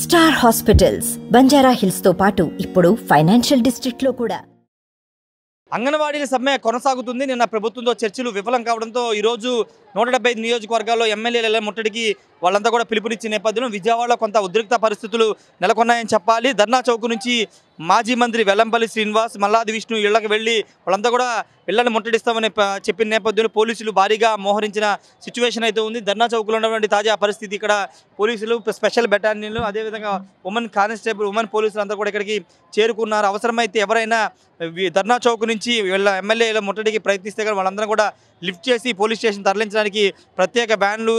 Star hospitals Banjara hills తో పాటు ఇప్పుడు ఫైనాన్షియల్ డిస్ట్రిక్ట్ లో కూడా అంగన్వాడీల సమ్మె కొనసాగుతుంది. నిన్న ప్రభుత్వంతో చర్చలు విఫలం కావడంతో ఈ రోజు 175 నియోజకవర్గాల్లో ఎమ్మెల్యేల ముట్టడికి వాళ్ళంతా కూడా పిలుపునిచ్చిన నేపథ్యంలో విజయవాడలో కొంత ఉద్రిక్త పరిస్థితులు నెలకొన్నాయని చెప్పాలి. ధర్నా చౌక్ నుంచి మాజీ మంత్రి వెల్లంపల్లి శ్రీనివాస్, మల్లాది విష్ణు ఇళ్లకు వెళ్ళి వాళ్ళంతా కూడా ఇళ్లను ముట్టడిస్తామని చెప్పిన నేపథ్యంలో పోలీసులు భారీగా మోహరించిన సిచ్యువేషన్ అయితే ఉంది. ధర్నా చౌక్లో ఉన్నటువంటి తాజా పరిస్థితి ఇక్కడ పోలీసులు, స్పెషల్ బెటాలియన్లు, అదేవిధంగా ఉమెన్ కానిస్టేబుల్, ఉమెన్ పోలీసులు అంతా కూడా ఇక్కడికి చేరుకున్నారు. అవసరమైతే ఎవరైనా ధర్నా చౌక్ నుంచి వీళ్ళ ఎమ్మెల్యేల ముట్టడికి ప్రయత్నిస్తే కానీ వాళ్ళందరూ కూడా లిఫ్ట్ చేసి పోలీస్ స్టేషన్ తరలించడానికి ప్రత్యేక వ్యాన్లు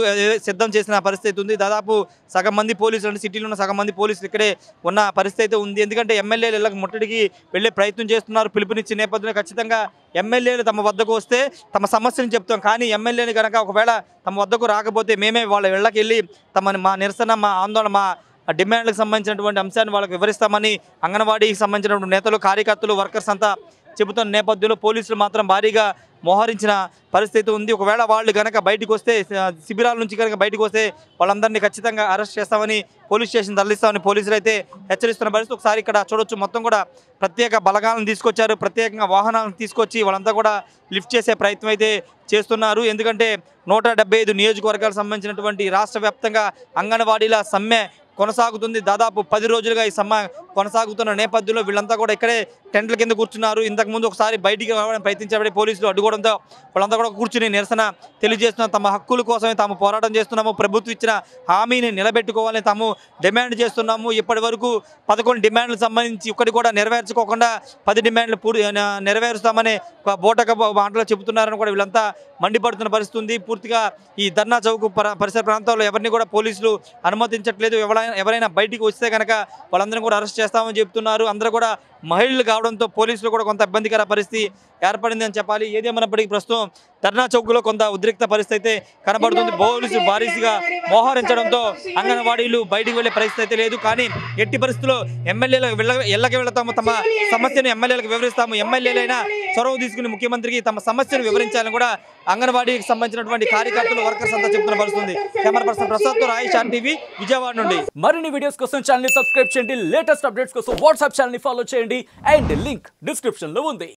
సిద్ధం చేసిన పరిస్థితి ఉంది. దాదాపు సగం మంది పోలీసులు అంటే సిటీలో ఉన్న సగం మంది పోలీసులు ఇక్కడే ఉన్న పరిస్థితి ఉంది. ఎందుకంటే ఎమ్మెల్యేలు ఇళ్ళకి ముట్టడికి వెళ్ళే ప్రయత్నం చేస్తున్నారు. పిలుపునిచ్చే నేపథ్యంలో ఖచ్చితంగా ఎమ్మెల్యేలు తమ వద్దకు వస్తే తమ సమస్యను చెప్తాం, కానీ ఎమ్మెల్యేలు కనుక ఒకవేళ తమ వద్దకు రాకపోతే మేమే వాళ్ళ ఇళ్ళకి వెళ్ళి మా నిరసన, మా ఆందోళన, మా డిమాండ్లకు సంబంధించినటువంటి అంశాన్ని వాళ్ళకి వివరిస్తామని అంగన్వాడీకి సంబంధించినటువంటి నేతలు, కార్యకర్తలు, వర్కర్స్ అంతా చెబుతున్న నేపథ్యంలో పోలీసులు మాత్రం భారీగా మోహరించిన పరిస్థితి ఉంది. ఒకవేళ వాళ్ళు కనుక బయటకు వస్తే, శిబిరాల నుంచి కనుక బయటకు వస్తే వాళ్ళందరినీ ఖచ్చితంగా అరెస్ట్ చేస్తామని, పోలీస్ స్టేషన్ తరలిస్తామని పోలీసులు అయితే హెచ్చరిస్తున్న పరిస్థితి. ఒకసారి ఇక్కడ చూడొచ్చు, మొత్తం కూడా ప్రత్యేక బలగాలను తీసుకొచ్చారు, ప్రత్యేకంగా వాహనాలను తీసుకొచ్చి వాళ్ళంతా కూడా లిఫ్ట్ చేసే ప్రయత్నం అయితే చేస్తున్నారు. ఎందుకంటే 175 నియోజకవర్గాలకు సంబంధించినటువంటి రాష్ట్ర వ్యాప్తంగా అంగన్వాడీల సమ్మె కొనసాగుతుంది. దాదాపు 10 రోజులుగా ఈ సమ్మె కొనసాగుతున్న నేపథ్యంలో వీళ్ళంతా కూడా ఇక్కడే టెంట్ల కింద కూర్చున్నారు. ఇంతకుముందు ఒకసారి బయటికి రావడానికి ప్రయత్నించబడి పోలీసులు అడ్డుకోవడంతో వాళ్ళంతా కూడా కూర్చుని నిరసన తెలియజేస్తున్నాం. తమ హక్కుల కోసమే తాము పోరాటం చేస్తున్నాము, ప్రభుత్వం ఇచ్చిన హామీని నిలబెట్టుకోవాలని తాము డిమాండ్ చేస్తున్నాము. ఇప్పటి వరకు 11 డిమాండ్లకు సంబంధించి ఒక్కటి కూడా నెరవేర్చుకోకుండా 10 డిమాండ్లు నెరవేరుస్తామని బోటక మాటలో చెబుతున్నారని కూడా వీళ్ళంతా మండిపడుతున్న పరిస్థితి ఉంది. పూర్తిగా ఈ ధర్నా చౌక్ పరిసర ప్రాంతాల్లో ఎవరిని కూడా పోలీసులు అనుమతించట్లేదు. ఎవరైనా బయటికి వస్తే కనుక వాళ్ళందరినీ కూడా అరెస్ట్ చేస్తామని చెప్తున్నారు. అందరూ కూడా మహిళలు కావడంతో పోలీసులు కూడా కొంత ఇబ్బందికర పరిస్థితి ఏర్పడింది అని చెప్పాలి. ఏదేమైనప్పటికీ ప్రస్తుతం ధర్నా చౌక్లో కొంత ఉద్రిక్త పరిస్థితి అయితే కనబడుతుంది. పోలీసులు భారీగా మోహరించడంతో అంగన్వాడీలు బయటికి వెళ్లే పరిస్థితి అయితే లేదు. కానీ ఎట్టి పరిస్థితుల్లో ఎమ్మెల్యేలకు ఇళ్లకి వెళ్తాము, తమ సమస్యను ఎమ్మెల్యేలకు వివరిస్తాము, ఎమ్మెల్యేలైనా చొరవ తీసుకుని ముఖ్యమంత్రికి తమ సమస్యను వివరించాలని కూడా అంగన్వాడీకి సంబంధించినటువంటి కార్యకర్తలు, వర్కర్స్ అంతా చెప్తున్న పరిస్థితి. Camera person ప్రసాద్తో Rayesh TV, Vijayawada నుండి. మరిన్ని వీడియోస్ కోసం ఛానల్ ని సబ్స్క్రైబ్ చేయండి, లేటెస్ట్ అప్డేట్స్ కోసం వాట్సాప్ ఛానల్ ని ఫాలో చేయండి, అండ్ లింక్ డిస్క్రిప్షన్ లో ఉంది.